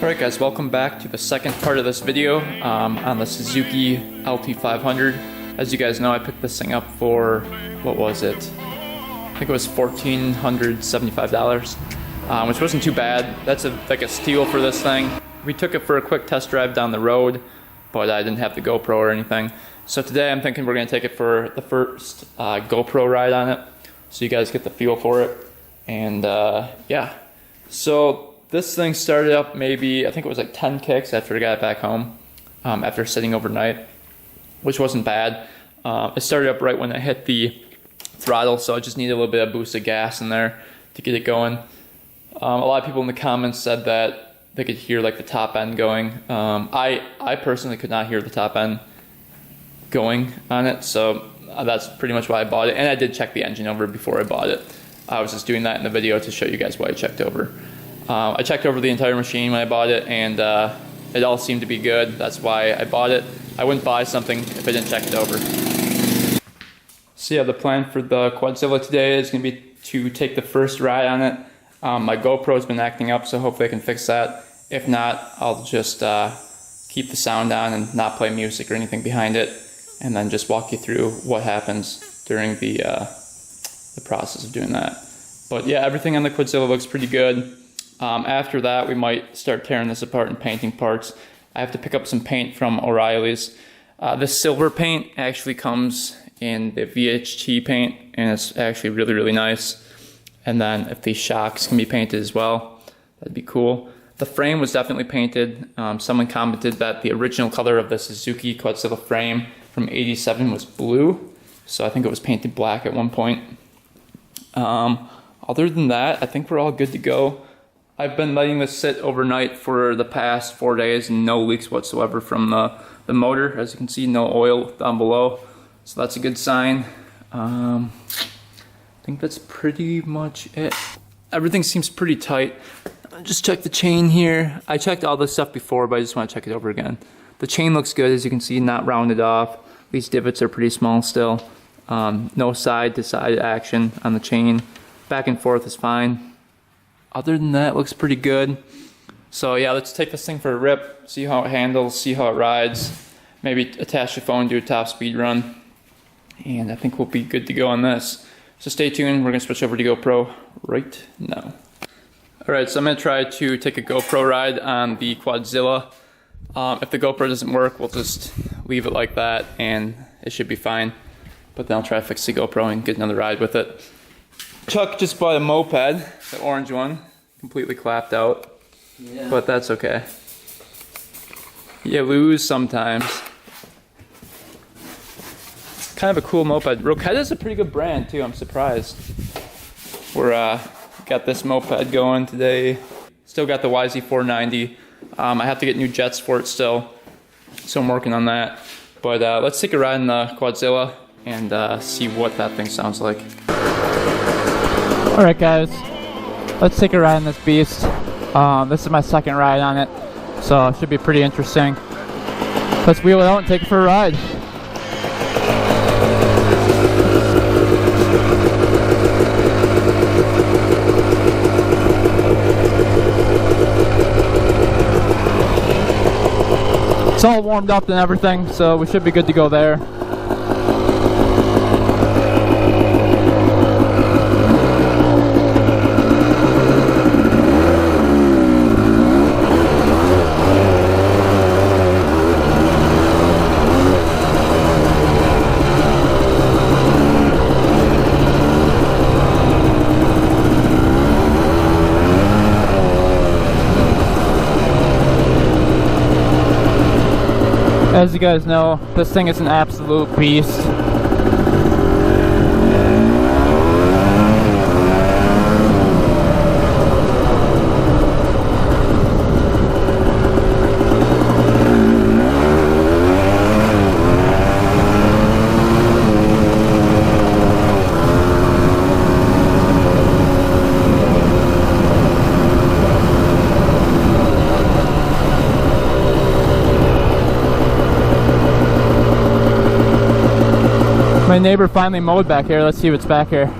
Alright guys, welcome back to the second part of this video on the Suzuki LT500. As you guys know, I picked this thing up for, what was it? I think it was $1,475, which wasn't too bad. That's like a steal for this thing. We took it for a quick test drive down the road, but I didn't have the GoPro or anything. So today I'm thinking we're going to take it for the first GoPro ride on it, so you guys get the feel for it. And yeah, so this thing started up maybe, I think it was like 10 kicks after I got it back home, after sitting overnight, which wasn't bad. It started up right when I hit the throttle, so I just needed a little bit of boost of gas in there to get it going. A lot of people in the comments said that they could hear like the top end going. I personally could not hear the top end going on it, so that's pretty much why I bought it. And I did check the engine over before I bought it. I was just doing that in the video to show you guys what I checked over. I checked over the entire machine when I bought it, and it all seemed to be good. That's why I bought it. I wouldn't buy something if I didn't check it over. So yeah, the plan for the Quadzilla today is going to be to take the first ride on it. My GoPro's been acting up, so hopefully I can fix that. If not, I'll just keep the sound on and not play music or anything behind it, and then just walk you through what happens during the process of doing that. But yeah, everything on the Quadzilla looks pretty good. After that, we might start tearing this apart and painting parts. I have to pick up some paint from O'Reilly's. This silver paint actually comes in the VHT paint, and it's actually really, really nice. And then if these shocks can be painted as well, that'd be cool. The frame was definitely painted. Someone commented that the original color of the Suzuki Quadzilla frame from '87 was blue, so I think it was painted black at one point. Other than that, I think we're all good to go. I've been letting this sit overnight for the past 4 days, and no leaks whatsoever from the motor. As you can see, no oil down below, so that's a good sign. I think that's pretty much it. Everything seems pretty tight. Just check the chain here. I checked all this stuff before, but I just want to check it over again. The chain looks good, as you can see, not rounded off. These divots are pretty small still. No side to side action on the chain. Back and forth is fine. Other than that, it looks pretty good. So yeah, let's take this thing for a rip, see how it handles, see how it rides. Maybe attach the phone, do a top speed run. And I think we'll be good to go on this. So stay tuned, we're gonna switch over to GoPro right now. Alright, so I'm gonna try to take a GoPro ride on the Quadzilla. If the GoPro doesn't work, we'll just leave it like that and it should be fine. But then I'll try to fix the GoPro and get another ride with it. Chuck just bought a moped, the orange one, completely clapped out, yeah. But that's okay. You lose sometimes. Kind of a cool moped. Roquetta's a pretty good brand too, I'm surprised. We're got this moped going today. Still got the YZ490. I have to get new jets for it still, so I'm working on that. But let's take a ride in the Quadzilla and see what that thing sounds like. Alright guys, let's take a ride on this beast. This is my second ride on it, so it should be pretty interesting. Let's wheel it out and take it for a ride. It's all warmed up and everything, so we should be good to go there. As you guys know, this thing is an absolute beast. My neighbor finally mowed back here. Let's see what's back here.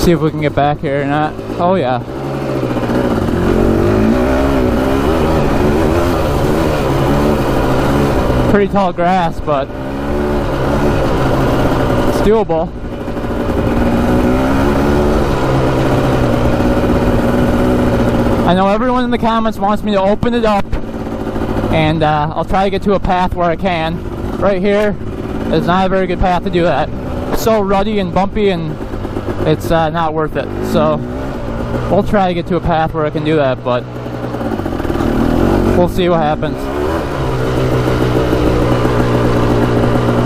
See if we can get back here or not. Oh yeah. Pretty tall grass, but it's doable. I know everyone in the comments wants me to open it up, and I'll try to get to a path where I can. Right here is not a very good path to do that. It's so ruddy and bumpy, and it's not worth it. So we'll try to get to a path where I can do that, but we'll see what happens.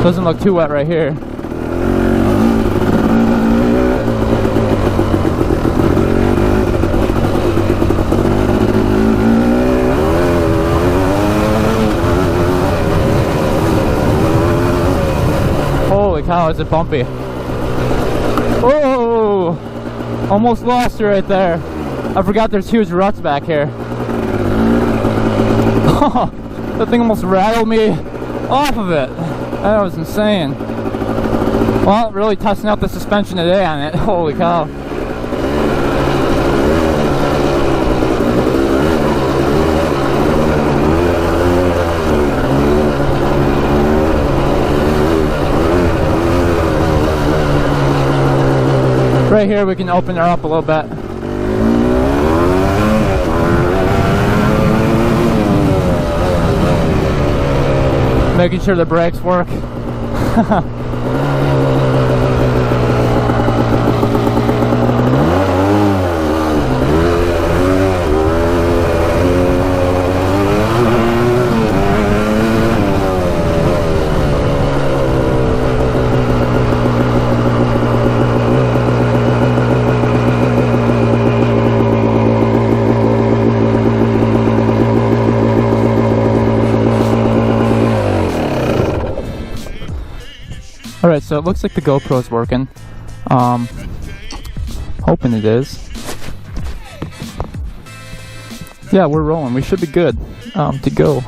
Doesn't look too wet right here. Holy cow, is it bumpy. Oh! Almost lost it right there. I forgot there's huge ruts back here. That thing almost rattled me off of it. That was insane. Well, really testing out the suspension today on it. Holy cow. Right here we can open her up a little bit. Making sure the brakes work. Alright, so it looks like the GoPro's working. Hoping it is. Yeah, we're rolling. We should be good to go. I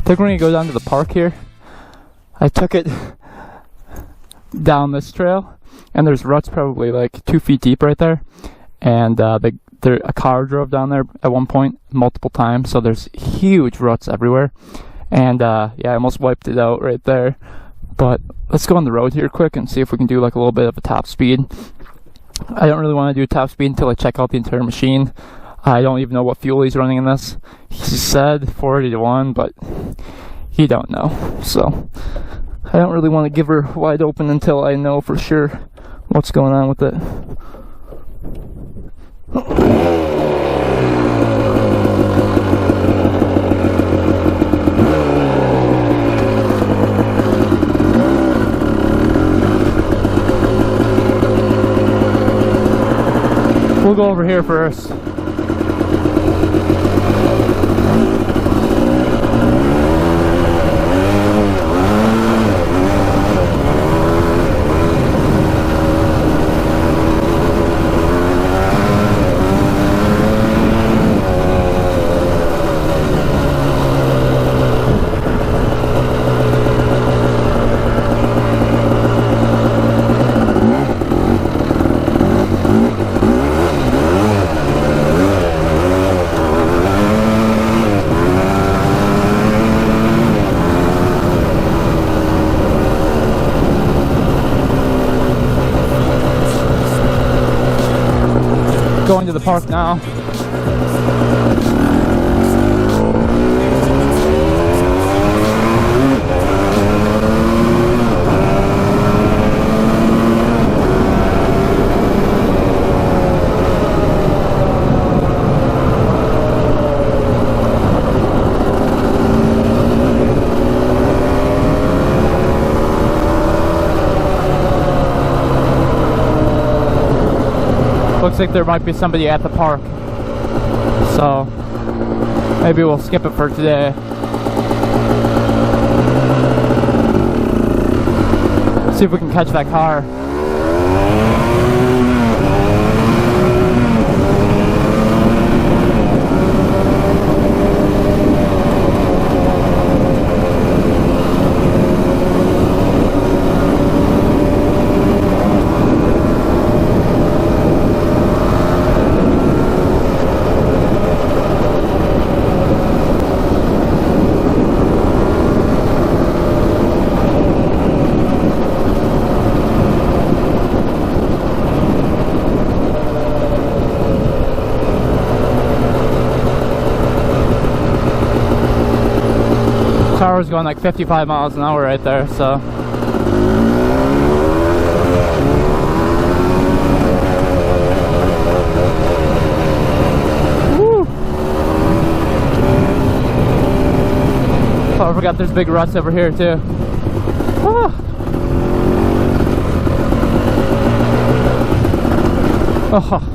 think we're going to go down to the park here. I took it down this trail, and there's ruts probably like 2 feet deep right there. And a car drove down there at one point multiple times, so there's huge ruts everywhere. And yeah, I almost wiped it out right there. But let's go on the road here quick and see if we can do like a little bit of a top speed. I don't really want to do top speed until I check out the entire machine. I don't even know what fuel he's running in this. He said 40 to 1, but he don't know. So I don't really want to give her wide open until I know for sure what's going on with it. We'll go over here first. Going to the park now. Looks like there might be somebody at the park, so maybe we'll skip it for today. See if we can catch that car. car's going like 55 miles an hour right there, so. Woo. Oh, I forgot there's big ruts over here too. Ah. Oh.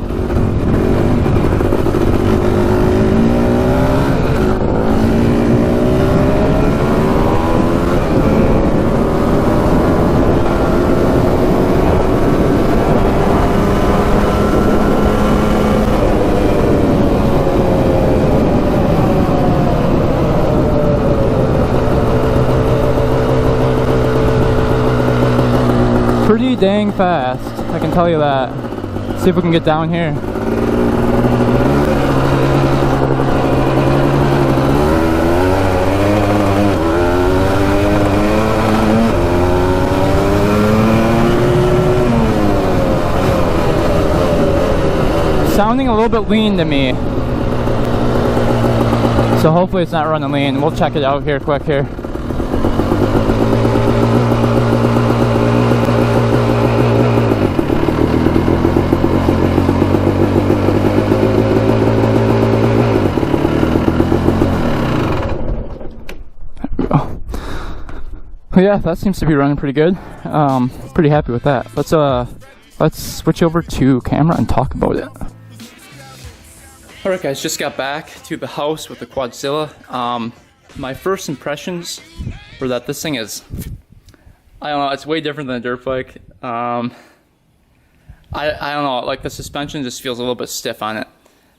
Pretty dang fast, I can tell you that. See if we can get down here. Sounding a little bit lean to me. So hopefully it's not running lean. We'll check it out here quick here. Yeah, that seems to be running pretty good. Pretty happy with that. Let's switch over to camera and talk about it. Alright guys, just got back to the house with the Quadzilla. My first impressions were that this thing is, I don't know, it's way different than a dirt bike. I don't know, like the suspension just feels a little bit stiff on it.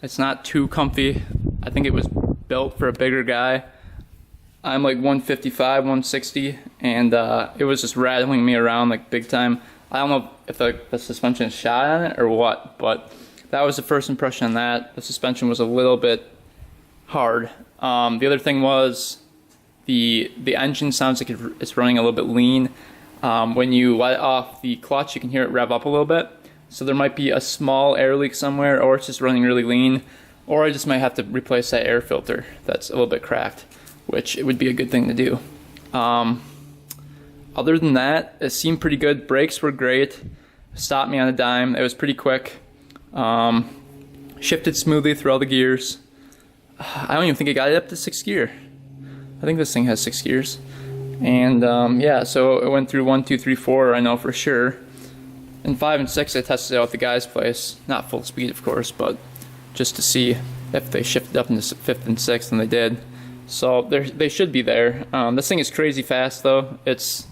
It's not too comfy. I think it was built for a bigger guy. I'm like 155, 160, and it was just rattling me around like big time. I don't know if the suspension is shot on it or what, but that was the first impression on that. The suspension was a little bit hard. The other thing was the engine sounds like it's running a little bit lean. When you let off the clutch, you can hear it rev up a little bit. So there might be a small air leak somewhere, or it's just running really lean, or I just might have to replace that air filter that's a little bit cracked, which it would be a good thing to do. Other than that, it seemed pretty good. Brakes were great. Stopped me on a dime. It was pretty quick. Shifted smoothly through all the gears. I don't even think it got it up to 6th gear. I think this thing has 6 gears. And yeah, so it went through 1, 2, 3, 4, I know for sure. And 5 and 6 I tested out at the guy's place. Not full speed, of course, but just to see if they shifted up into 5th and 6th, and they did. So they should be there. This thing is crazy fast though. It's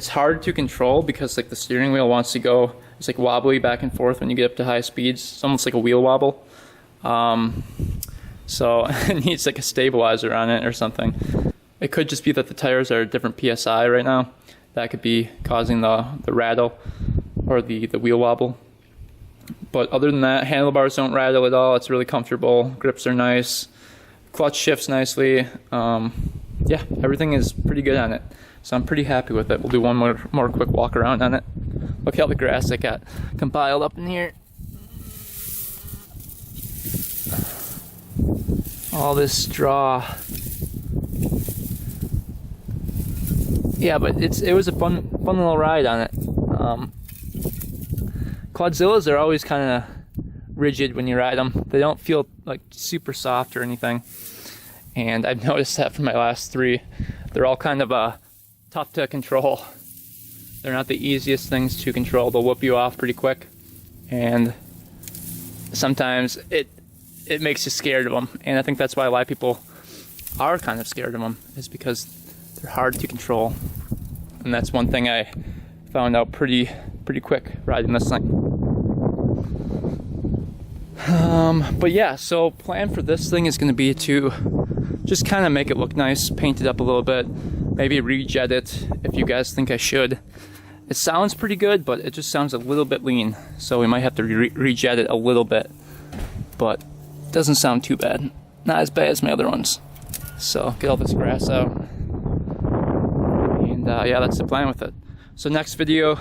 hard to control because like the steering wheel wants to go, it's like wobbly back and forth when you get up to high speeds. It's almost like a wheel wobble. So it needs like a stabilizer on it or something. It could just be that the tires are a different PSI right now. That could be causing the rattle or the wheel wobble. But other than that, handlebars don't rattle at all. It's really comfortable. Grips are nice. Clutch shifts nicely. Yeah, everything is pretty good on it. So I'm pretty happy with it. We'll do one more quick walk around on it. Look at all the grass that got compiled up in here. All this straw. Yeah, but it was a fun little ride on it. Quadzillas are always kind of rigid when you ride them. They don't feel like super soft or anything. And I've noticed that for my last 3. They're all kind of tough to control. They're not the easiest things to control. They'll whoop you off pretty quick. And sometimes it makes you scared of them. And I think that's why a lot of people are kind of scared of them, is because they're hard to control. And that's one thing I found out pretty quick riding this thing. But yeah, so plan for this thing is going to be to just kind of make it look nice, paint it up a little bit, maybe rejet it if you guys think I should. It sounds pretty good, but it just sounds a little bit lean, so we might have to rejet it a little bit, but it doesn't sound too bad. Not as bad as my other ones. So get all this grass out, and yeah, that's the plan with it. So next video,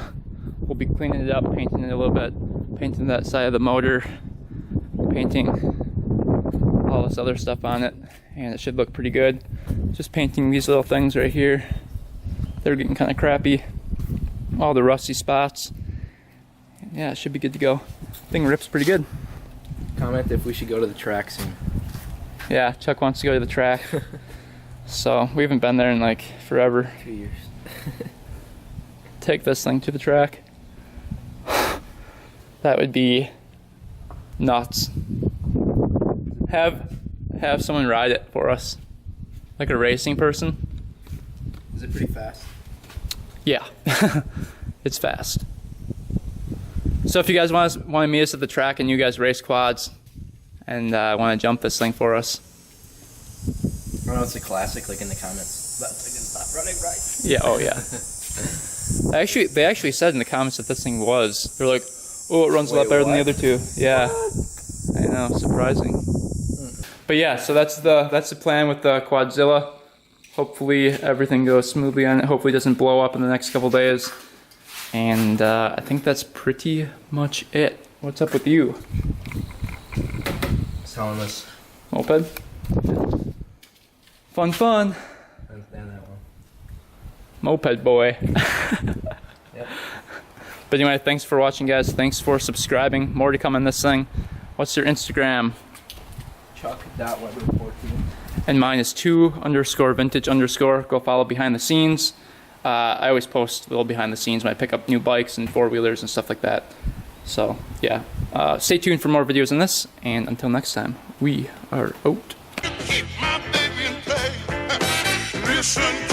we'll be cleaning it up, painting it a little bit, painting that side of the motor, painting all this other stuff on it, and it should look pretty good. Just painting these little things right here. They're getting kind of crappy. All the rusty spots. Yeah, it should be good to go. Thing rips pretty good. Comment if we should go to the track soon. Yeah, Chuck wants to go to the track. So we haven't been there in like forever. 2 years. Take this thing to the track. That would be nuts. Have someone ride it for us, like a racing person. Is it pretty fast? Yeah, it's fast. So if you guys want to meet us at the track and you guys race quads and want to jump this thing for us. I know it's a classic, like in the comments. That thing is not running right. Yeah, oh yeah. They actually said in the comments that this thing was. They're like, oh, it runs a lot better than the other two. Yeah, what? I know, surprising. But yeah, so that's the plan with the Quadzilla. Hopefully everything goes smoothly on it. Hopefully it doesn't blow up in the next couple days. And I think that's pretty much it. What's up with you? Selling this moped? Fun. I understand that one. Moped boy. Yep. But anyway, thanks for watching, guys. Thanks for subscribing. More to come on this thing. What's your Instagram? Chuck.Weber14. And mine is 2_vintage_. Go follow behind the scenes. I always post a little behind the scenes when I pick up new bikes and four-wheelers and stuff like that. So, yeah. Stay tuned for more videos on this. And until next time, we are out. Keep my baby in play. Listen